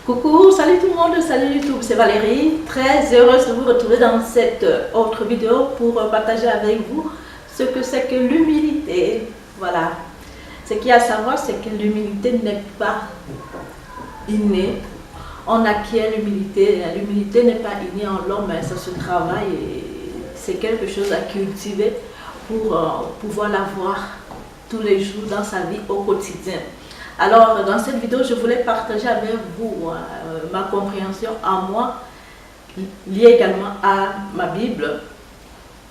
Coucou, salut tout le monde, salut YouTube, c'est Valérie. Très heureuse de vous retrouver dans cette autre vidéo pour partager avec vous ce que c'est que l'humilité. Voilà. Ce qu'il y a à savoir, c'est que l'humilité n'est pas innée. On acquiert l'humilité. L'humilité n'est pas innée en l'homme, mais ça se travaille et c'est quelque chose à cultiver pour pouvoir l'avoir tous les jours dans sa vie au quotidien. Alors, dans cette vidéo, je voulais partager avec vous ma compréhension à moi, liée également à ma Bible,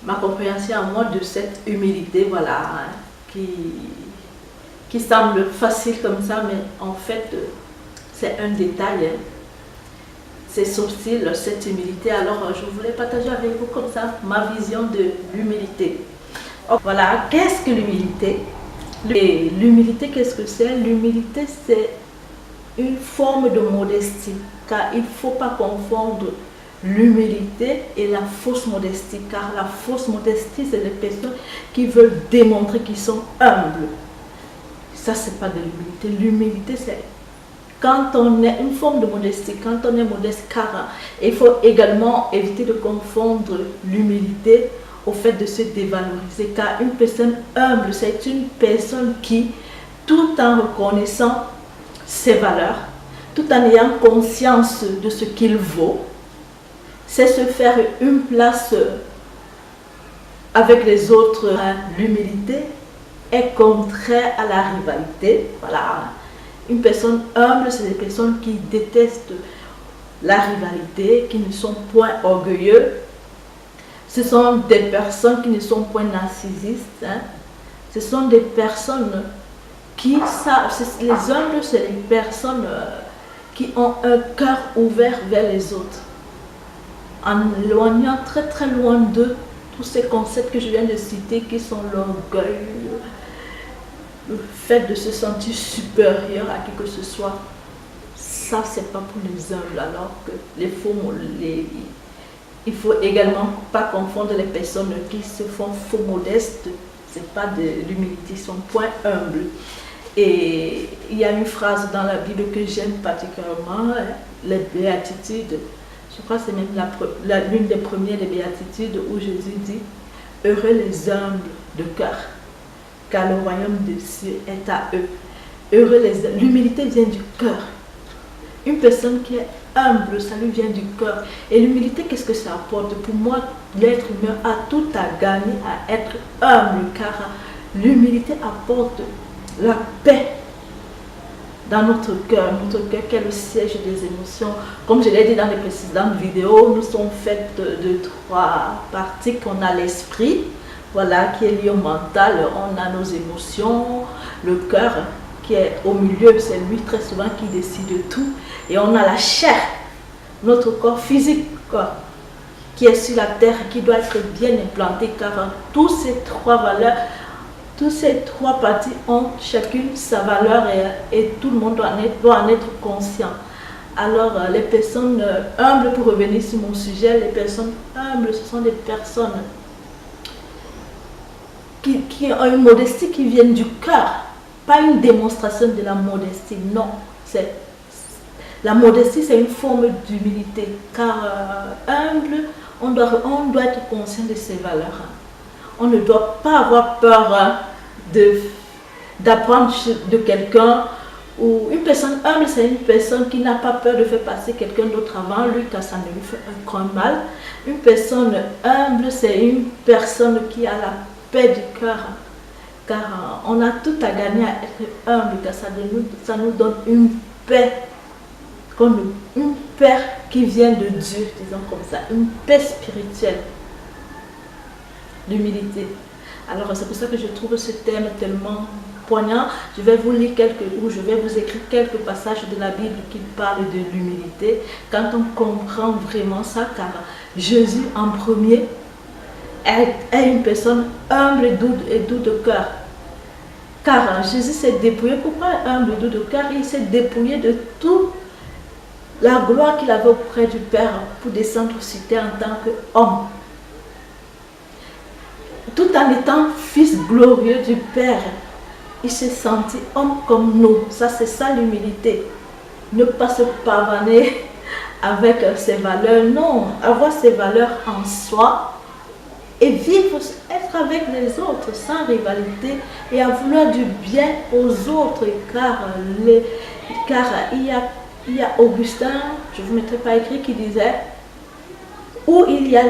ma compréhension à moi de cette humilité, voilà, qui semble facile comme ça, mais en fait, c'est un détail, c'est subtil, cette humilité. Alors, je voulais partager avec vous comme ça ma vision de l'humilité. Voilà, qu'est-ce que l'humilité ? Et l'humilité, qu'est-ce que c'est? L'humilité, c'est une forme de modestie, car il ne faut pas confondre l'humilité et la fausse modestie, car la fausse modestie, c'est les personnes qui veulent démontrer qu'ils sont humbles. Ça, c'est pas de l'humilité. L'humilité, c'est quand on est une forme de modestie, quand on est modeste, car il faut également éviter de confondre l'humilité au fait de se dévaloriser, car une personne humble, c'est une personne qui, tout en reconnaissant ses valeurs, tout en ayant conscience de ce qu'il vaut, sait se faire une place avec les autres. L'humilité est contraire à la rivalité. Voilà. Une personne humble, c'est des personnes qui détestent la rivalité, qui ne sont point orgueilleux. Ce sont des personnes qui ne sont point narcissistes. Ce sont des personnes qui savent. Les humbles, c'est les personnes qui ont un cœur ouvert vers les autres. En éloignant très très loin d'eux tous ces concepts que je viens de citer, qui sont l'orgueil, le fait de se sentir supérieur à qui que ce soit. Ça, c'est pas pour les humbles. Alors que les faux, il faut également pas confondre les personnes qui se font faux modestes. C'est pas de l'humilité, ils sont point humbles. Et il y a une phrase dans la Bible que j'aime particulièrement, les béatitudes. Je crois que c'est même l'une des premières des béatitudes où Jésus dit « Heureux les humbles de cœur, car le royaume des cieux est à eux. » Heureux les humbles. L'humilité vient du cœur. Une personne qui est humble, ça lui vient du cœur. Et l'humilité, qu'est-ce que ça apporte? Pour moi, l'être humain a tout à gagner à être humble, car l'humilité apporte la paix dans notre cœur qui est le siège des émotions. Comme je l'ai dit dans les précédentes vidéos, nous sommes faits de trois parties. Qu'on a l'esprit, voilà, qui est lié au mental, on a nos émotions, le cœur qui est au milieu, c'est lui très souvent qui décide de tout. Et on a la chair, notre corps physique, quoi, qui est sur la terre, qui doit être bien implanté, car tous ces trois valeurs, toutes ces trois parties ont chacune sa valeur et tout le monde doit en être conscient. Alors, les personnes humbles, pour revenir sur mon sujet, les personnes humbles, ce sont des personnes qui ont une modestie qui vient du cœur, pas une démonstration de la modestie, non. La modestie, c'est une forme d'humilité, car humble, on doit être conscient de ses valeurs. On ne doit pas avoir peur d'apprendre de quelqu'un. Ou une personne humble, c'est une personne qui n'a pas peur de faire passer quelqu'un d'autre avant lui, car ça ne lui fait un grand mal. Une personne humble, c'est une personne qui a la paix du cœur, car on a tout à gagner à être humble, car ça nous donne une paix. Une paix qui vient de Dieu, disons comme ça, une paix spirituelle, l'humilité. Alors c'est pour ça que je trouve ce thème tellement poignant. Je vais vous lire je vais vous écrire quelques passages de la Bible qui parlent de l'humilité. Quand on comprend vraiment ça, car Jésus en premier est une personne humble et doux de cœur. Car Jésus s'est dépouillé. Pourquoi humble et doux de cœur? Il s'est dépouillé de tout la gloire qu'il avait auprès du Père pour descendre sur terre en tant qu'homme. Tout en étant fils glorieux du Père, il s'est senti homme comme nous. Ça, c'est ça l'humilité. ne pas se pavaner avec ses valeurs. Non, avoir ses valeurs en soi et vivre, être avec les autres sans rivalité et à vouloir du bien aux autres. Car il y a Augustin, je ne vous mettrai pas écrit, qui disait, où il y a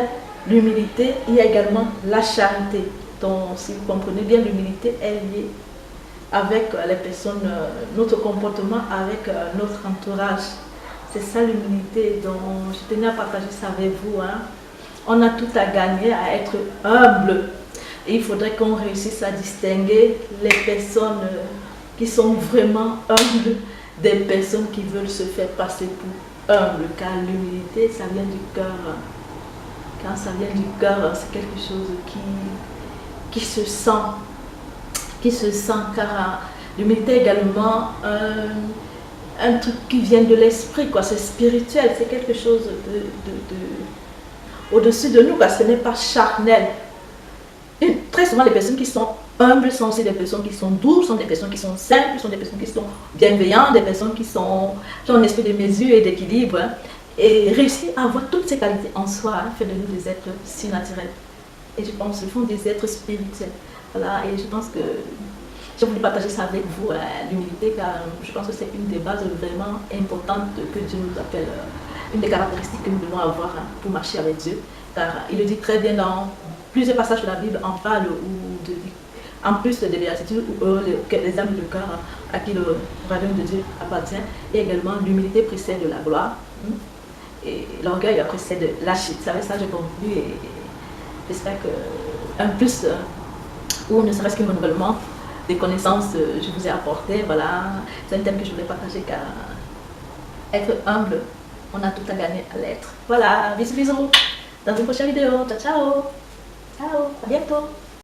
l'humilité, il y a également la charité. Donc, si vous comprenez bien, l'humilité est liée avec les personnes, notre comportement avec notre entourage. C'est ça l'humilité. Donc, je tenais à partager ça avec vous. Hein. On a tout à gagner à être humble. Et il faudrait qu'on réussisse à distinguer les personnes qui sont vraiment humbles des personnes qui veulent se faire passer pour humbles. Car l'humilité, ça vient du cœur. Quand ça vient du cœur, c'est quelque chose qui se sent. Car l'humilité est également un truc qui vient de l'esprit, quoi. C'est spirituel, c'est quelque chose au-dessus de nous, quoi. Ce n'est pas charnel. Et très souvent, les personnes qui sont humbles sont aussi des personnes qui sont douces, sont des personnes qui sont simples, sont des personnes qui sont bienveillantes, des personnes qui ont un esprit de mesure et d'équilibre. Hein. Et réussir à avoir toutes ces qualités en soi, hein, fait de nous des êtres si naturels. Et je pense qu'ils font des êtres spirituels. Voilà, et je pense que j'ai voulu partager ça avec vous, l'humilité, car je pense que c'est une des bases vraiment importantes que Dieu nous appelle, une des caractéristiques que nous devons avoir hein, pour marcher avec Dieu. Car il le dit très bien dans plusieurs passages de la Bible, en parle, en plus des béatitudes, les âmes de cœur à qui le royaume de Dieu appartient, et également l'humilité précède la gloire, et l'orgueil précède la chute. Ça, j'ai conclu, et j'espère qu'un plus, ou ne serait-ce qu'un renouvellement des connaissances, je vous ai apporté. Voilà, c'est un thème que je voulais partager, car être humble, on a tout à gagner à l'être. Voilà, bisous, bisous, dans une prochaine vidéo. Ciao, ciao, ciao, à bientôt.